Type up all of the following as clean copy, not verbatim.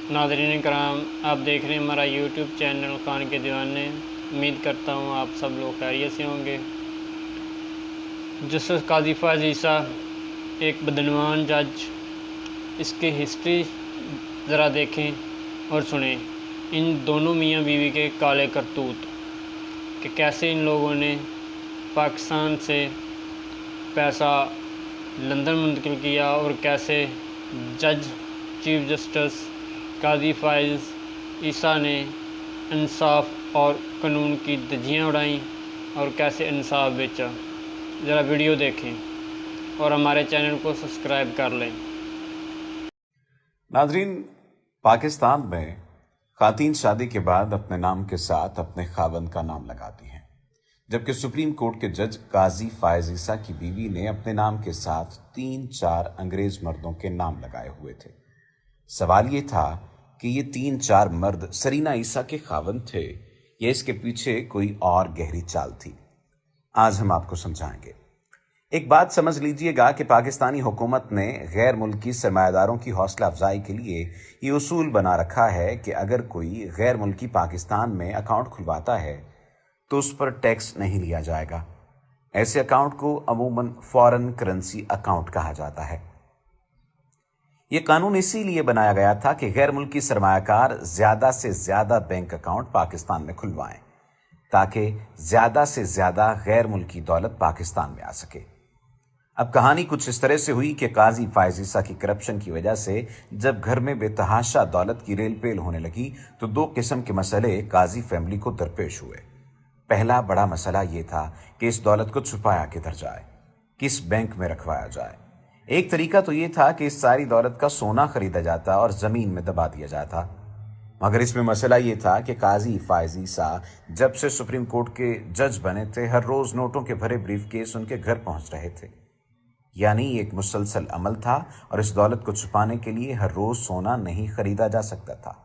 नाज़रीन कराम, आप देख रहे हैं हमारा यूट्यूब चैनल खान के दीवाने। उम्मीद करता हूँ आप सब लोग खैरियत से होंगे। जस्टिस काजी फ़ाज़ ईसा एक बदनवान जज, इसकी हिस्ट्री ज़रा देखें और सुनें। इन दोनों मियाँ बीवी के काले करतूत कि कैसे इन लोगों ने पाकिस्तान से पैसा लंदन मुंतकिल किया और कैसे जज चीफ जस्टिस काजी फ़ाज़ ईसा ने इंसाफ और कानून की धज्जियाँ उड़ाईं और कैसे इंसाफ बेचा। ज़रा वीडियो देखें और हमारे चैनल को सब्सक्राइब कर लें। नाजरीन, पाकिस्तान में खातीन शादी के बाद अपने नाम के साथ अपने खावंद का नाम लगाती हैं, जबकि सुप्रीम कोर्ट के जज काजी फ़ाज़ ईसा की बीवी ने अपने नाम के साथ 3-4 अंग्रेज मर्दों के नाम लगाए हुए थे। सवाल ये था कि ये 3-4 मर्द सरीना ईसा के खावंद थे या इसके पीछे कोई और गहरी चाल थी। आज हम आपको समझाएंगे। एक बात समझ लीजिएगा कि पाकिस्तानी हुकूमत ने गैर मुल्की सरमायादारों की हौसला अफजाई के लिए ये उसूल बना रखा है कि अगर कोई गैर मुल्की पाकिस्तान में अकाउंट खुलवाता है तो उस पर टैक्स नहीं लिया जाएगा। ऐसे अकाउंट को अमूमन फॉरेन करेंसी अकाउंट कहा जाता है। ये कानून इसीलिए बनाया गया था कि गैर मुल्की सरमायाकार ज्यादा से ज्यादा बैंक अकाउंट पाकिस्तान में खुलवाएं, ताकि ज्यादा से ज्यादा गैर मुल्की दौलत पाकिस्तान में आ सके। अब कहानी कुछ इस तरह से हुई कि काजी फ़ाज़ ईसा की करप्शन की वजह से जब घर में बेतहाशा दौलत की रेलपेल होने लगी तो 2 किस्म के मसले काजी फैमिली को दरपेश हुए। पहला बड़ा मसला ये था कि इस दौलत को छुपाया किधर जाए, किस बैंक में रखवाया जाए। एक तरीका तो ये था कि इस सारी दौलत का सोना खरीदा जाता और जमीन में दबा दिया जाता, मगर इसमें मसला ये था कि काजी फ़ाज़ ईसा जब से सुप्रीम कोर्ट के जज बने थे, हर रोज नोटों के भरे ब्रीफकेस उनके घर पहुंच रहे थे। यानी एक मुसलसल अमल था और इस दौलत को छुपाने के लिए हर रोज सोना नहीं खरीदा जा सकता था।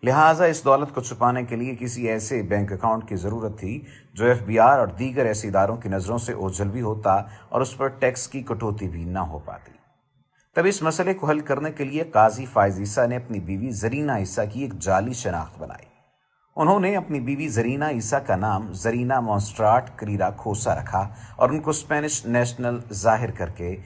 लिहाजा इस दौलत को छुपाने के लिए किसी ऐसे बैंक अकाउंट की जरूरत थी जो FBI और दीगर ऐसे इदारों की नजरों से ओझल भी होता और उस पर टैक्स की कटौती भी ना हो पाती। तब इस मसले को हल करने के लिए काजी फ़ाज़ ईसा ने अपनी बीवी ज़रीना ईसा की एक जाली शनाख्त बनाई। उन्होंने अपनी बीवी ज़रीना ईसा का नाम ज़रीना मॉन्स्ट्राट करीरा खोसा रखा और उनको स्पेनिश नेशनल जाहिर करके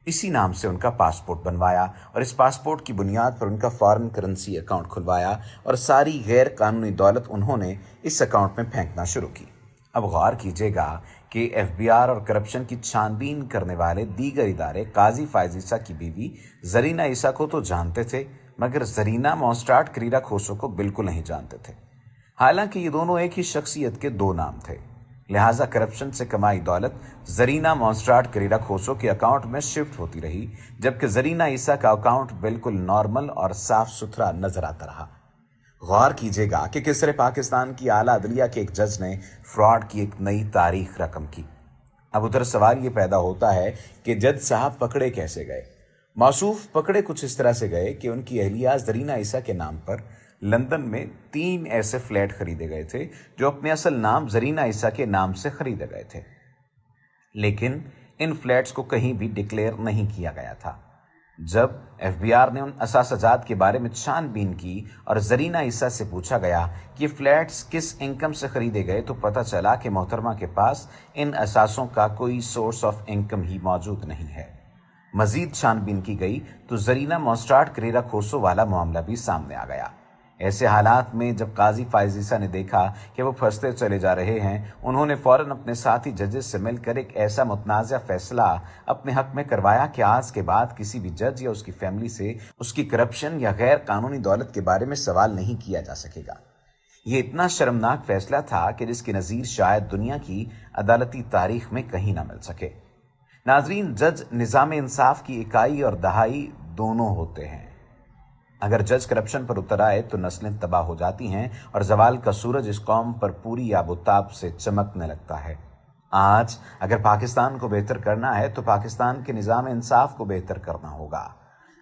इसी नाम से उनका पासपोर्ट बनवाया और इस पासपोर्ट की बुनियाद पर उनका फॉरेन करेंसी अकाउंट खुलवाया और सारी गैर कानूनी दौलत उन्होंने इस अकाउंट में फेंकना शुरू की। अब गौर कीजिएगा कि FBI और करप्शन की छानबीन करने वाले दीगर इदारे काजी फ़ाज़ ईसा की बीवी ज़रीना ईसा को तो जानते थे, मगर ज़रीना मॉन्स्ट्राट करीरा खोसो को बिल्कुल नहीं जानते थे। हालांकि ये दोनों एक ही शख्सियत के 2 नाम थे। लिहाजा करप्शन से कमाई दौलत ज़रीना मॉन्स्ट्राट करीरा खोसो के अकाउंट में शिफ्ट होती रही, जबकि ज़रीना ईसा का अकाउंट बिल्कुल नॉर्मल और साफ सुथरा नजर आता रहा। गौर कीजिएगा कि किस तरह पाकिस्तान की आला अदलिया के एक जज ने फ्रॉड की एक नई तारीख रकम की। अब उधर सवाल ये पैदा होता है कि जज साहब पकड़े कैसे गए। मौसूफ पकड़े कुछ इस तरह से गए कि उनकी अहलिया ज़रीना ईसा के नाम पर लंदन में 3 ऐसे फ्लैट खरीदे गए थे जो अपने असल नाम ज़रीना ईसा के नाम से खरीदे गए थे, लेकिन इन फ्लैट्स को कहीं भी डिक्लेयर नहीं किया गया था। जब FBI ने उन असासजात के बारे में छानबीन की और ज़रीना ईसा से पूछा गया कि फ्लैट्स किस इनकम से खरीदे गए, तो पता चला कि मोहतरमा के पास इन असासों का कोई सोर्स ऑफ इनकम ही मौजूद नहीं है। मजीद छानबीन की गई तो ज़रीना मॉन्स्ट्राट करीरा खोसो वाला मामला भी सामने आ गया। ऐसे हालात में जब काजी फ़ाज़ ईसा ने देखा कि वो फंसते चले जा रहे हैं, उन्होंने फौरन अपने साथी जजेस से मिलकर एक ऐसा मुतनाज़ा फैसला अपने हक में करवाया कि आज के बाद किसी भी जज या उसकी फैमिली से उसकी करप्शन या गैर कानूनी दौलत के बारे में सवाल नहीं किया जा सकेगा। ये इतना शर्मनाक फैसला था कि जिसकी नज़ीर शायद दुनिया की अदालती तारीख में कहीं ना मिल सके। नाजरीन, जज निज़ाम इंसाफ की इकाई और दहाई दोनों होते हैं। अगर जज करप्शन पर उतर आए तो नस्लें तबाह हो जाती हैं और जवाल का सूरज इस कौम पर पूरी आबोताब से चमकने लगता है। आज अगर पाकिस्तान को बेहतर करना है तो पाकिस्तान के निज़ाम इंसाफ को बेहतर करना होगा।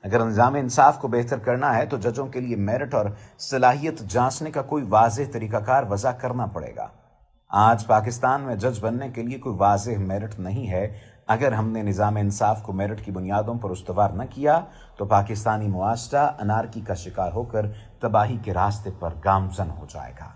अगर निज़ाम इंसाफ को बेहतर करना है तो जजों के लिए मेरिट और सलाहियत जांचने का कोई वाज़ेह तरीकाकार वज़ा करना पड़ेगा। आज पाकिस्तान में जज बनने के लिए कोई वाज़ेह मेरिट नहीं है। اگر ہم نے نظام انصاف کو میرٹ کی بنیادوں پر استوار نہ کیا تو پاکستانی معاشرہ انارکی کا شکار ہو کر تباہی کے راستے پر گامزن ہو جائے گا۔